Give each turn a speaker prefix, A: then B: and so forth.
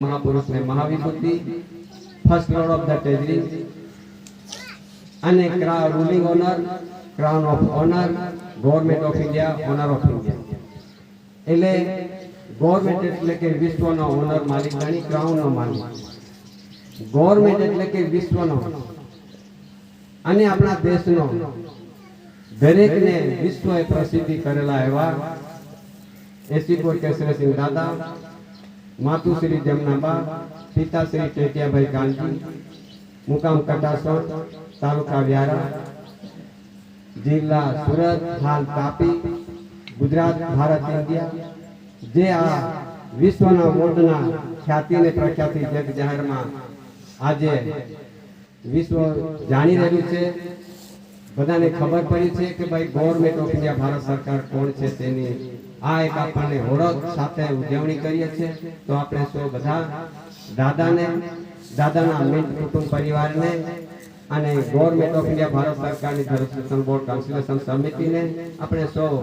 A: महापुरुष ने महाविभूति first lord of the treasury અને ruling honour crown of honour government of India honour of India એટલે government એટલે કે વિશ્વનો ઓનર માલિક ગણી ક્રાઉનનો માલિક ગવર્નમેન્ટ એટલે કે વિશ્વનો અને આપણા દેશનો દરેકને વિશ્વએ પ્રસિદ્ધિ કરેલા એવા એસીપુર કેશરસિંહ દાદા માતુશ્રી જમનાબા પિતાશ્રી ટેટિયાભાઈ કાનજી મુકામ કટાસણ તાલુકા વ્યારા જિલ્લા સુરત હાલ તાપી ગુજરાત ભારત ઇન્ડિયા જે આ વિશ્વના મોટના ખ્યાતિ અને પ્રખ્યાતિ જગ જાહેરમાં આજે વિશ્વ જાણી રહ્યું છે બધાને ખબર પડી છે કે ભાઈ ગવર્નમેન્ટ ઓફ ઇન્ડિયા ભારત સરકાર કોણ છે તેની આ એક આપણને ઓળખ સાથે ઉજવણી કરીએ છીએ તો આપણે સૌ બધા દાદાને દાદાના મિત્ર કુટુંબ પરિવારને અને ગવર્નમેન્ટ ઓફ ઇન્ડિયા ભારત સરકારની ધરતી બોર્ડ કાઉન્સિલેશન સમિતિને આપણે સૌ